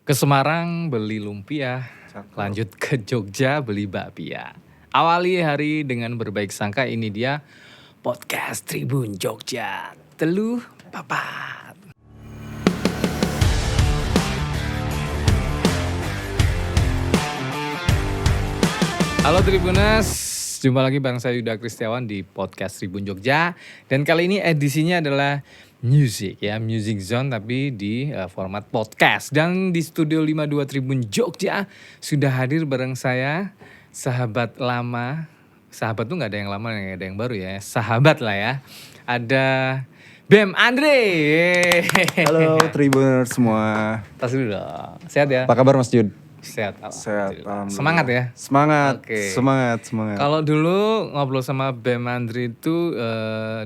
Ke Semarang beli lumpia, Cakep. lanjut ke Jogja beli bakpia. Awali hari dengan berbaik sangka, ini dia podcast Tribun Jogja. Teluh papat. Halo Tribuners, jumpa lagi bareng saya Yuda Kristiawan di podcast Tribun Jogja. Dan kali ini edisinya adalah music zone tapi di format podcast. Dan di studio 52 Tribun Jogja sudah hadir bareng saya sahabat lama. Sahabat tuh gak ada yang lama, gak ada yang baru ya. Sahabat lah ya. Ada Bem Andre. Halo Tribuners semua. Tas dulu dong. Sehat ya? Apa kabar Mas Jud? Sehat. Sehat. Semangat ya? Semangat. Oke. Semangat. Kalau dulu ngobrol sama Bem Andri itu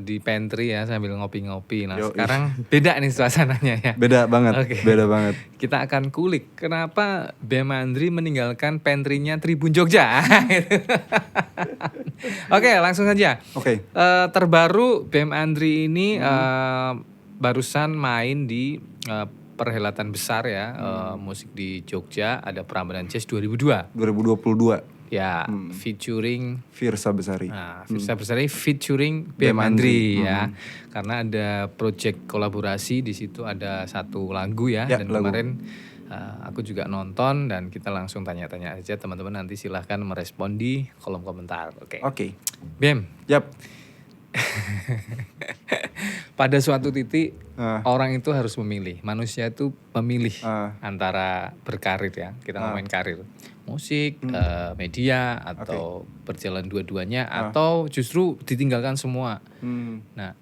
di pantry ya sambil ngopi-ngopi. Nah sekarang beda nih suasananya ya. Beda banget. Oke. Beda banget. Kita akan kulik kenapa Bem Andri meninggalkan pantry-nya Tribun Jogja. Oke, langsung saja. Oke. Terbaru Bem Andri ini barusan main di perhelatan besar ya, musik di Jogja, ada Prambanan Jazz 2022. 2022. Ya, featuring Firsa Besari. Nah, Firsa Besari featuring Bem Andri ya. Karena ada project kolaborasi di situ, ada satu lagu ya, dan lagu. kemarin aku juga nonton dan kita langsung tanya-tanya aja, teman-teman nanti silahkan merespon di kolom komentar. Oke. Bem. Yap. Pada suatu titik orang itu harus memilih. Manusia itu memilih antara berkarir ya. Kita ngomongin karir. Musik, media, atau berjalan dua-duanya, atau justru ditinggalkan semua. Nah,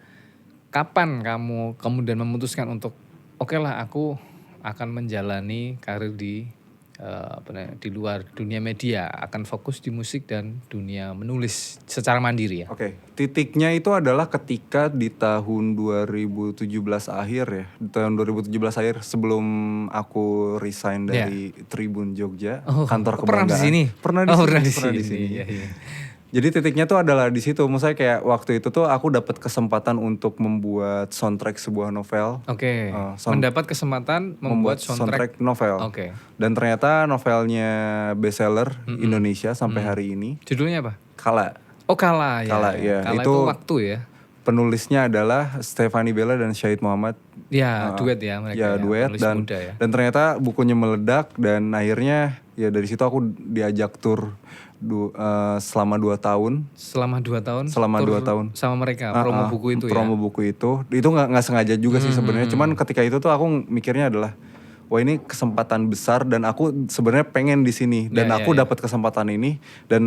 kapan kamu kemudian memutuskan untuk oke lah aku akan menjalani karir di luar dunia media, akan fokus di musik dan dunia menulis secara mandiri ya? Oke. Titiknya itu adalah ketika di tahun 2017 akhir ya. Di tahun 2017 akhir sebelum aku resign dari Tribun Jogja, kantor kebanggaan. Pernah di sini? Pernah di sini. Iya. Jadi titiknya tuh adalah di situ. Maksudnya kayak waktu itu tuh aku dapat kesempatan untuk membuat soundtrack sebuah novel. Oke. Mendapat kesempatan membuat soundtrack novel. Oke. Dan ternyata novelnya bestseller Indonesia sampai hari ini. Judulnya apa? Kala. Oh Kala ya. Kala ya. Kala itu waktu ya. Penulisnya adalah Stefani Bella dan Syahid Muhammad. Ya, duet ya mereka. Ya, duet dan muda ya. Dan ternyata bukunya meledak dan akhirnya ya dari situ aku diajak tur selama 2 tahun. Selama 2 tahun? Selama 2 tahun. Sama mereka, promo buku itu ya? Promo buku itu. Itu gak sengaja juga sih sebenarnya. Cuman ketika itu tuh aku mikirnya adalah, wah ini kesempatan besar dan aku sebenarnya pengen di sini. Dan aku dapat kesempatan ini dan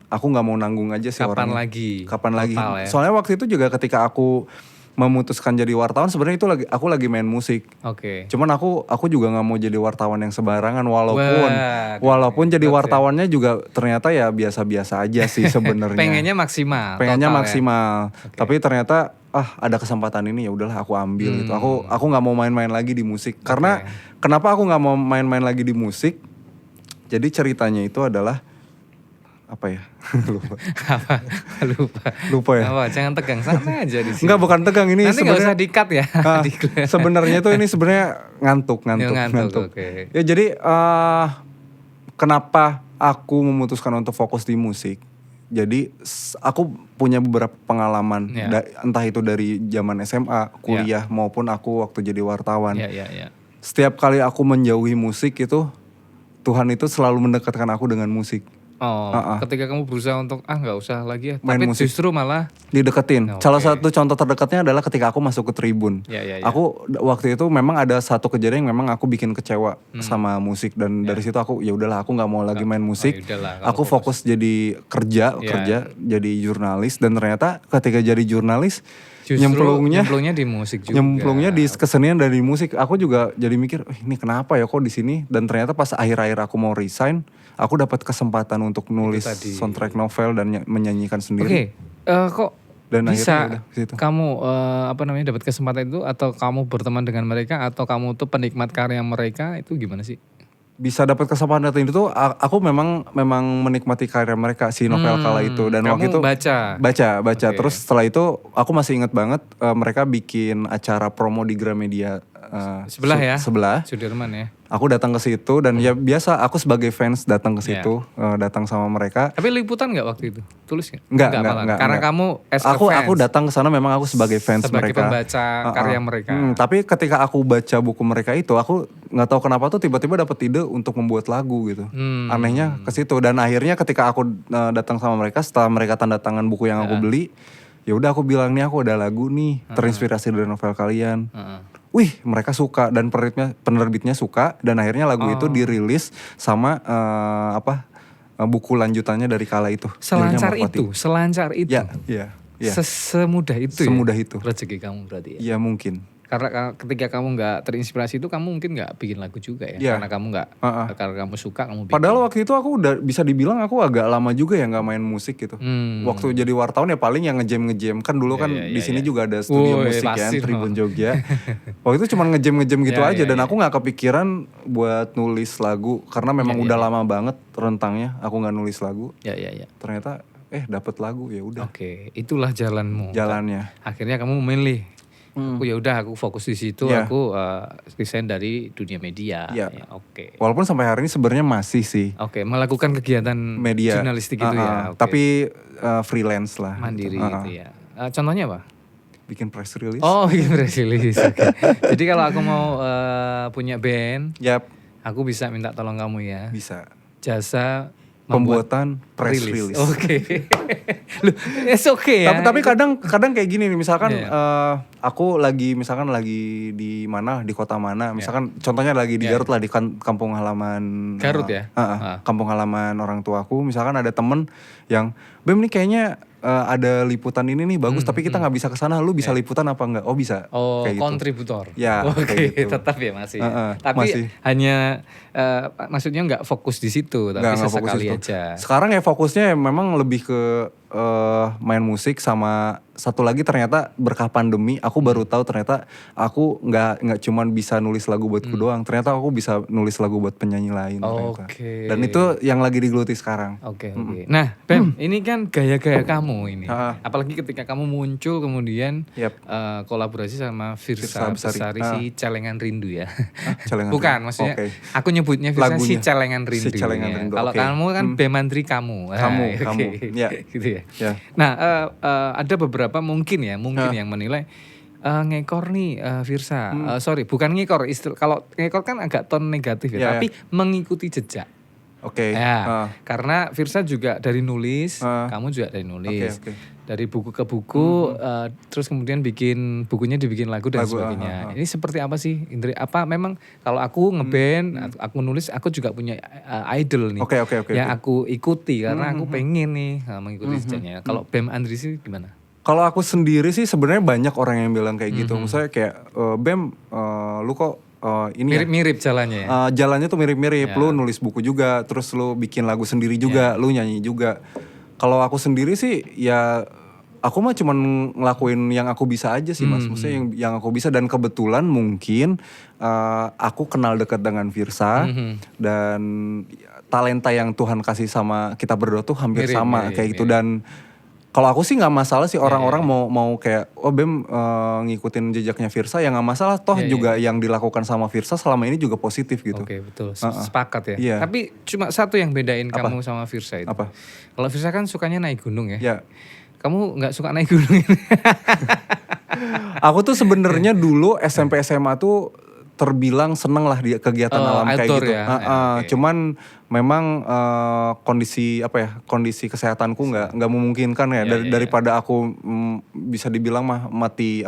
aku gak mau nanggung aja sih orangnya. Kapan lagi? Ya? Soalnya waktu itu juga ketika aku memutuskan jadi wartawan, sebenarnya itu aku lagi main musik. Oke. Cuman aku juga nggak mau jadi wartawan yang sembarangan, walaupun jadi wartawannya juga ternyata ya biasa-biasa aja sih sebenarnya. Pengennya maksimal. Maksimal. Ya? Tapi ternyata ada kesempatan ini, ya udahlah aku ambil gitu. Aku nggak mau main-main lagi di musik. Karena kenapa aku nggak mau main-main lagi di musik? Jadi ceritanya itu adalah apa ya? Lupa ya. Apa? Jangan tegang, santai aja di sini. Enggak, bukan tegang ini. Nanti nggak usah di-cut ya. Sebenarnya tuh ini sebenarnya ngantuk. Okay. Ya jadi kenapa aku memutuskan untuk fokus di musik? Jadi aku punya beberapa pengalaman, entah itu dari zaman SMA, kuliah maupun aku waktu jadi wartawan. Setiap kali aku menjauhi musik itu, Tuhan itu selalu mendekatkan aku dengan musik. Ketika kamu berusaha untuk nggak usah lagi ya, main tapi musik, justru malah dideketin. Salah satu contoh terdekatnya adalah ketika aku masuk ke Tribun. Aku waktu itu memang ada satu kejadian yang memang aku bikin kecewa sama musik dan dari situ aku ya udahlah aku nggak mau lagi main musik. Aku fokus jadi kerja jadi jurnalis dan ternyata ketika jadi jurnalis nyemplungnya di musik juga. Nyemplungnya di kesenian dan di musik. Aku juga jadi mikir, ini kenapa ya kok di sini? Dan ternyata pas akhir-akhir aku mau resign, aku dapat kesempatan untuk nulis soundtrack novel dan menyanyikan sendiri. Kok dan bisa gitu. Kamu dapat kesempatan itu, atau kamu berteman dengan mereka, atau kamu tuh penikmat karya mereka, itu gimana sih? Bisa dapat kesempatan itu aku memang menikmati karya mereka si novel Kala itu dan waktu itu baca. Terus setelah itu aku masih ingat banget mereka bikin acara promo di Gramedia sebelah ya? Sebelah. Sudirman ya? Aku datang ke situ dan ya biasa aku sebagai fans datang ke situ, datang sama mereka. Tapi liputan nggak waktu itu? Tulis nggak? Enggak. Karena kamu aku datang ke sana memang aku sebagai fans sebagai mereka. Sebagai pembaca karya mereka. Tapi ketika aku baca buku mereka itu, aku nggak tahu kenapa tuh tiba-tiba dapat ide untuk membuat lagu gitu. Anehnya ke situ dan akhirnya ketika aku datang sama mereka setelah mereka tanda tangan buku yang aku beli, ya udah aku bilang nih aku ada lagu nih terinspirasi dari novel kalian. Wih, mereka suka dan penerbitnya suka dan akhirnya lagu itu dirilis sama buku lanjutannya dari kala itu. Selancar itu. Ya. Semudah itu. Semudah itu. Rezeki kamu berarti ya. Iya mungkin. Karena ketika kamu nggak terinspirasi itu kamu mungkin nggak bikin lagu juga ya. Karena kamu nggak, karena kamu suka kamu bikin. Padahal waktu itu aku udah bisa dibilang aku agak lama juga ya nggak main musik gitu. Waktu jadi wartawan ya paling yang ngejam kan dulu kan di sini juga ada studio musik ya Tribun Jogja. Waktu itu cuma ngejam gitu aja dan aku nggak kepikiran buat nulis lagu karena memang udah lama banget rentangnya aku nggak nulis lagu. Ternyata dapet lagu ya udah. Oke, itulah jalanmu. Jalannya. Akhirnya kamu memilih. Aku ya udah aku fokus di situ, aku resign dari dunia media. Oke. Walaupun sampai hari ini sebenarnya masih sih. Oke, melakukan kegiatan media jurnalistik itu ya. Tapi freelance lah. Mandiri gitu ya. Contohnya apa? Bikin press release. Oh, bikin press release. Okay. Jadi kalau aku mau punya band, aku bisa minta tolong kamu ya. Bisa. Jasa pembuatan press release. Oke. It's okay ya. Tapi kadang kayak gini nih, misalkan aku lagi di mana, di kota mana, misalkan contohnya lagi di Garut lah, di kampung halaman Garut ya. Kampung halaman orang tuaku, misalkan ada temen yang Bem nih kayaknya ada liputan ini nih bagus, tapi kita nggak bisa kesana, lu bisa liputan apa enggak? Oh bisa. Oh, kayak kontributor. Gitu. Ya. Oke, gitu. Tetap ya masih. Tapi masih. Hanya maksudnya nggak fokus di situ, tapi sesekali aja. Sekarang ya fokusnya memang lebih ke main musik sama satu lagi ternyata berkah pandemi aku baru tahu ternyata aku nggak cuman bisa nulis lagu buatku doang, ternyata aku bisa nulis lagu buat penyanyi lain. Dan itu yang lagi digeluti sekarang. Oke. Nah Bem, ini kan gaya-gaya kamu ini, apalagi ketika kamu muncul kemudian kolaborasi sama Firsa Besari si Celengan Rindu ya. Bukan, maksudnya aku nyebutnya Firsa si Celengan Rindu. Kalau kamu kan Bemandri kamu ya. Gitu ya. Nah ada beberapa mungkin yang menilai ngekor nih Firsa. Sorry, bukan ngekor. Kalau ngekor kan agak ton negatif ya, tapi mengikuti jejak. Karena Firsa juga dari nulis, kamu juga dari nulis. Dari buku ke buku, terus kemudian bukunya dibikin lagu dan sebagainya. Ini seperti apa sih, Indri? Apa memang kalau aku ngeband, aku nulis, aku juga punya idol nih, yang aku ikuti karena aku pengen nih mengikuti jejaknya. Kalau Bem Andri sih gimana? Kalau aku sendiri sih sebenarnya banyak orang yang bilang kayak gitu. Misalnya kayak Bem, lu kok ini mirip-mirip jalannya ya? Jalannya tuh mirip-mirip. Lu nulis buku juga, terus lu bikin lagu sendiri juga, lu nyanyi juga. Kalau aku sendiri sih ya aku mah cuman ngelakuin yang aku bisa aja sih Mas. Maksudnya yang aku bisa, dan kebetulan mungkin aku kenal dekat dengan Firsa dan talenta yang Tuhan kasih sama kita berdua tuh hampir sama kayak gitu. Dan kalau aku sih nggak masalah sih orang-orang mau kayak Bem ngikutin jejaknya Firsa, ya nggak masalah, toh juga yang dilakukan sama Firsa selama ini juga positif gitu. Oke, betul. Sepakat ya. Tapi cuma satu yang bedain kamu sama Firsa itu. Apa? Kalau Firsa kan sukanya naik gunung ya. Ya. Kamu nggak suka naik gunung? Aku tuh sebenarnya dulu SMP SMA tuh terbilang seneng lah di kegiatan alam kayak gitu. Cuman memang kondisi kesehatanku nggak memungkinkan ya. Daripada aku bisa dibilang mati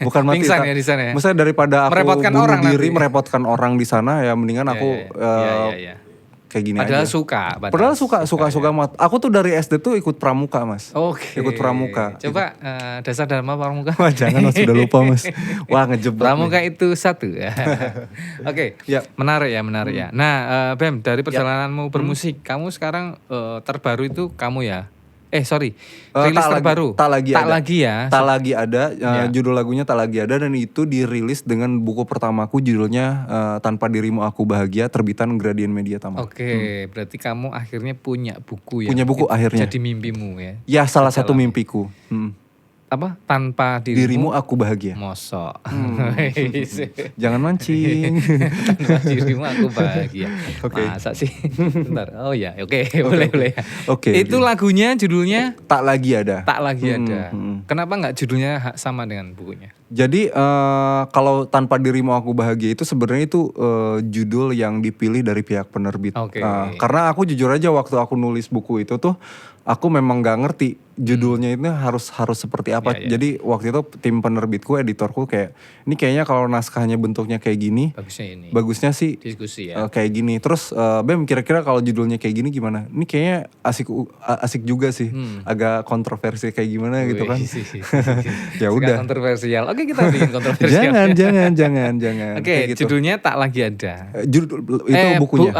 bukan mati. Pingsan ya di sana ya. Maksudnya daripada aku bunuh diri merepotkan orang di sana ya, mendingan aku kayak gini padahal aja. Padahal suka banget. Aku tuh dari SD tuh ikut pramuka Mas. Ikut pramuka. Coba dasar dharma pramuka. Wah jangan Mas, sudah lupa Mas. Wah ngejebak. Pramuka itu satu. Oke. Menarik ya. Nah Bem, dari perjalananmu bermusik, kamu sekarang terbaru itu kamu ya? Rilis terbaru. Tak lagi ada. Judul lagunya Tak Lagi Ada, dan itu dirilis dengan buku pertamaku, judulnya Tanpa Dirimu Aku Bahagia, terbitan Gradient Media Tama. Oke, berarti kamu akhirnya punya buku ya. Punya buku akhirnya. Jadi mimpimu ya. Ya, salah satu mimpiku. tanpa dirimu aku bahagia. Mosok. Jangan mancing. Tanpa dirimu aku bahagia. Masa sih? Bentar. Oh ya, oke. Boleh. Oke. Itu lagunya judulnya Tak Lagi Ada. Tak Lagi Ada. Kenapa nggak judulnya sama dengan bukunya? Jadi kalau Tanpa Dirimu Aku Bahagia itu sebenarnya itu judul yang dipilih dari pihak penerbit. Karena aku jujur aja waktu aku nulis buku itu tuh aku memang nggak ngerti judulnya itu harus seperti apa. Jadi waktu itu tim penerbitku, editorku kayak ini kayaknya kalau naskahnya bentuknya kayak gini, bagusnya sih diskusi ya. Kayak gini. Terus Bem kira-kira kalau judulnya kayak gini gimana? Ini kayaknya asik juga sih. Agak kontroversi kayak gimana gitu kan. Ya udah. Kontroversial. Oke, kita bikin kontroversial. Jangan. Oke, gitu. Judulnya Tak Lagi Ada. Judul itu bukunya.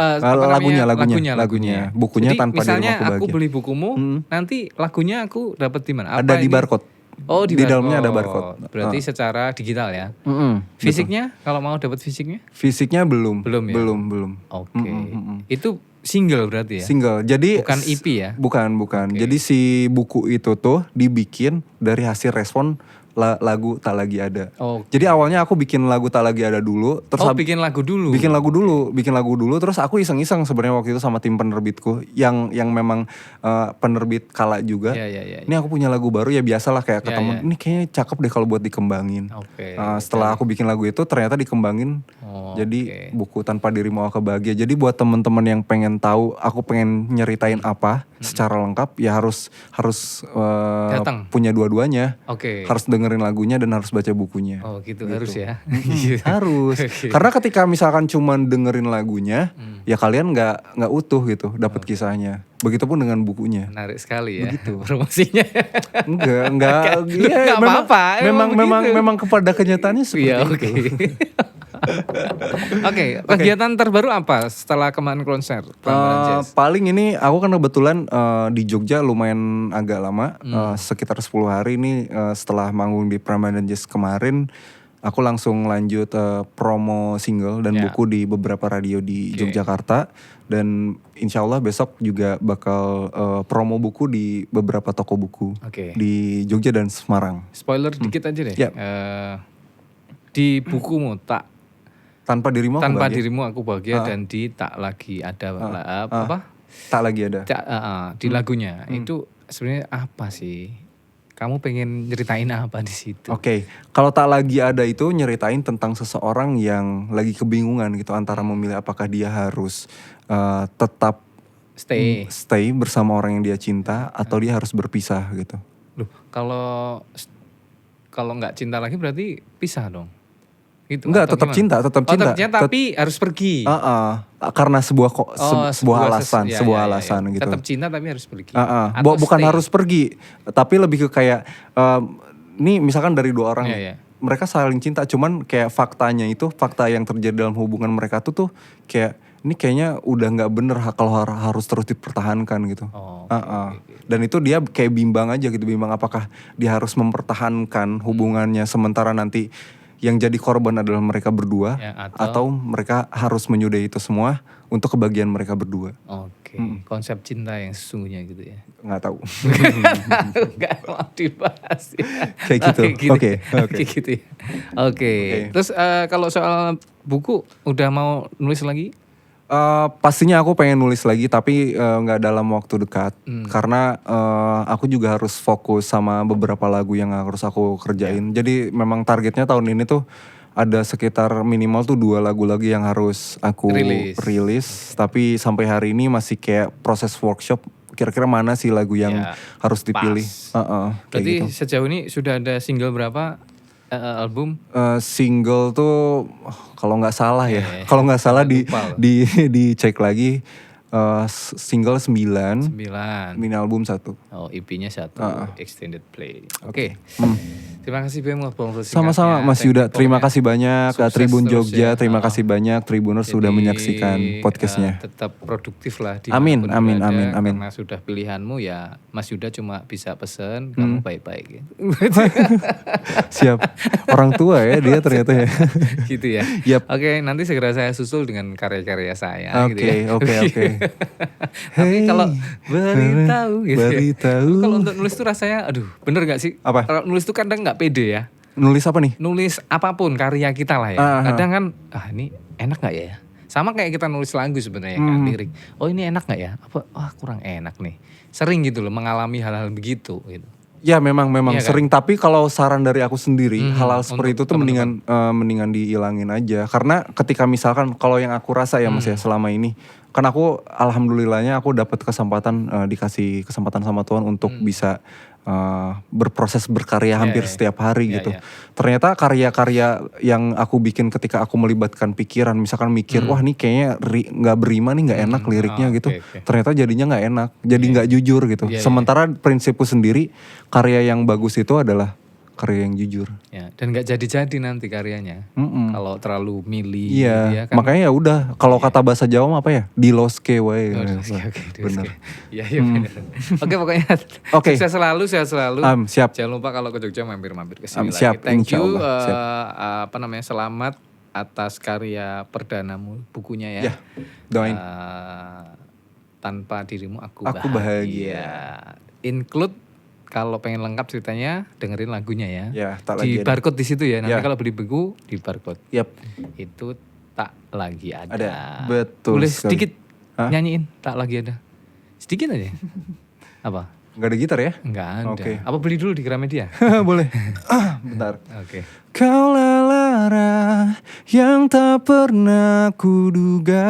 Lagunya. Bukunya jadi, Tanpa Dirimu Aku Bahagia. Misalnya aku beli bukumu, nanti lagunya aku dapat di mana? Ada di barcode. Oh, di dalamnya ada barcode. Berarti secara digital ya. Fisiknya kalau mau dapat fisiknya? Fisiknya belum. Belum ya. Belum. Oke. Itu single berarti ya? Single. Jadi bukan EP ya? Bukan. Jadi si buku itu tuh dibikin dari hasil respon lagu Tak Lagi Ada. Jadi awalnya aku bikin lagu Tak Lagi Ada dulu, terus bikin lagu dulu. Bikin lagu dulu terus aku iseng-iseng sebenarnya waktu itu sama tim penerbitku yang memang penerbit kala juga. Ini aku punya lagu baru ya biasalah kayak ke temen, ini kayaknya cakep deh kalau buat dikembangin. Setelah aku bikin lagu itu ternyata dikembangin. Jadi buku Tanpa Dirimu Aku Bahagia. Jadi buat teman-teman yang pengen tahu aku pengen nyeritain apa secara lengkap ya harus punya dua-duanya. Harus dengerin lagunya dan harus baca bukunya. Oh gitu. Harus ya. Harus. Karena ketika misalkan cuman dengerin lagunya, ya kalian nggak utuh gitu, dapat kisahnya. Begitupun dengan bukunya. Menarik sekali ya. Begitu. Promosinya. Enggak. Iya, apa-apa. Memang kepada kenyataannya seperti itu. Oke, kegiatan terbaru apa setelah kemarin konser? Paling ini aku kan kebetulan di Jogja lumayan agak lama, sekitar 10 hari ini setelah manggung di Prambanan Jazz kemarin, aku langsung lanjut promo single dan buku di beberapa radio di Yogyakarta. Dan insya Allah besok juga bakal promo buku di beberapa toko buku di Jogja dan Semarang. Spoiler dikit aja deh. Di bukumu Tanpa Dirimu Aku Bahagia dan di Tak Lagi Ada apa? Tak Lagi Ada. Di lagunya itu sebenarnya apa sih? Kamu pengen nyeritain apa di situ? Kalau Tak Lagi Ada itu nyeritain tentang seseorang yang lagi kebingungan gitu antara memilih apakah dia harus tetap stay bersama orang yang dia cinta atau dia harus berpisah gitu. Loh, kalau nggak cinta lagi berarti pisah dong? Gitu, enggak, tetap cinta. Tapi harus pergi. Karena sebuah alasan gitu. Tetap cinta tapi harus pergi. Bukan harus pergi, tapi lebih ke kayak nih misalkan dari dua orang, mereka saling cinta, cuman kayak fakta yang terjadi dalam hubungan mereka tuh kayak ini kayaknya udah nggak bener kalau harus terus dipertahankan gitu. Dan itu dia kayak bimbang apakah dia harus mempertahankan hubungannya sementara nanti yang jadi korban adalah mereka berdua, atau mereka harus menyudahi itu semua untuk kebahagiaan mereka berdua. Konsep cinta yang sesungguhnya gitu ya. Nggak tahu. Nggak mau dibahas ya. Kayak gitu. Oke. Gitu ya. Terus kalau soal buku udah mau nulis lagi? Pastinya aku pengen nulis lagi tapi nggak dalam waktu dekat karena aku juga harus fokus sama beberapa lagu yang harus aku kerjain. Jadi memang targetnya tahun ini tuh ada sekitar minimal tuh 2 lagu lagi yang harus aku rilis. Tapi sampai hari ini masih kayak proses workshop. Kira-kira mana sih lagu yang harus dipilih? Berarti gitu. Sejauh ini sudah ada single berapa? Album? Single tuh kalau nggak salah kalau nggak salah dicek lagi single 9, mini album 1. EP-nya 1, extended play. Terima kasih Bem ngobrol singkatnya. Sama-sama Mas Yuda, terima kasih banyak ke Tribun Jogja, terima kasih banyak Tribuners sudah menyaksikan podcastnya. Tetap produktif lah di amin. Karena sudah pilihanmu ya Mas Yuda cuma bisa pesen, kamu baik-baik. Siap, orang tua ya dia ternyata ya. Gitu ya. Yep. Oke, nanti segera saya susul dengan karya-karya saya. Oke. Tapi kalau beritahu gitu beritahu. Kalau untuk nulis tuh rasanya, aduh bener gak sih? Apa? Kalau nulis tuh kadang gak pede ya. Nulis apa nih? Nulis apapun karya kita lah ya. Kadang kan, ini enak gak ya? Sama kayak kita nulis lagu sebenarnya kan, lirik. Oh ini enak gak ya? Kurang enak nih. Sering gitu loh mengalami hal-hal begitu gitu. Ya memang iya, sering kan? Tapi kalau saran dari aku sendiri hal-hal seperti itu tuh mendingan dihilangin aja. Karena ketika misalkan kalau yang aku rasa ya Mas ya selama ini, kan aku alhamdulillahnya aku dapat kesempatan dikasih kesempatan sama Tuhan untuk bisa berproses berkarya hampir setiap hari gitu. Ternyata karya-karya yang aku bikin ketika aku melibatkan pikiran, misalkan mikir wah nih kayaknya nggak berima nih, nggak enak liriknya gitu. Ternyata jadinya nggak enak, jadi nggak jujur gitu. Sementara prinsipku sendiri karya yang bagus itu adalah karya yang jujur. Ya, dan nggak jadi-jadi nanti karyanya. Kalau terlalu milih. Iya, gitu ya kan? Makanya ya udah. Kalau kata bahasa Jawa apa ya? Diloske wae. Benar. Iya benar. Oke pokoknya. Saya selalu. Siap. Jangan lupa kalau ke Jogja mampir ke sini lagi. Siap. Thank you. Selamat atas karya perdanamu bukunya ya. Doain. Tanpa dirimu aku bahagia. Include kalau pengen lengkap ceritanya, dengerin lagunya ya. Ya, tak di lagi barcode di situ ya. Nanti kalau beli buku di barcode. Yap. Itu tak lagi ada. Betul. Boleh sedikit nyanyiin tak lagi ada. Sedikit aja. Apa? Gak ada gitar ya? Enggak ada. Apa beli dulu di Gramedia? Boleh. Bentar. Oke. Kau lara yang tak pernah kuduga,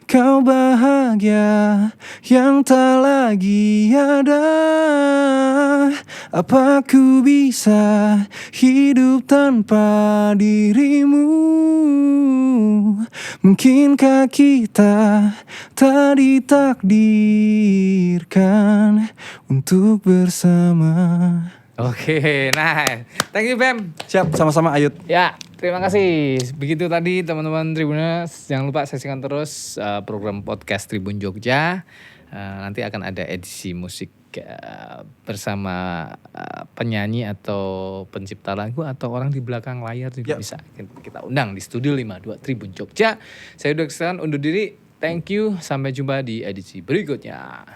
kau bahagia yang tak lagi ada. Apa ku bisa hidup tanpa dirimu? Mungkinkah kita tak ditakdirkan untuk bersama? Oke, nah, thank you Bem. Siap, sama-sama Ayut. Ya, terima kasih. Begitu tadi teman-teman Tribuners, jangan lupa saksikan terus program podcast Tribun Jogja. Nanti akan ada edisi musik bersama penyanyi atau pencipta lagu atau orang di belakang layar juga bisa kita undang di Studio 52 Tribun Jogja. Saya Udo Kesan undur diri. Thank you, sampai jumpa di edisi berikutnya.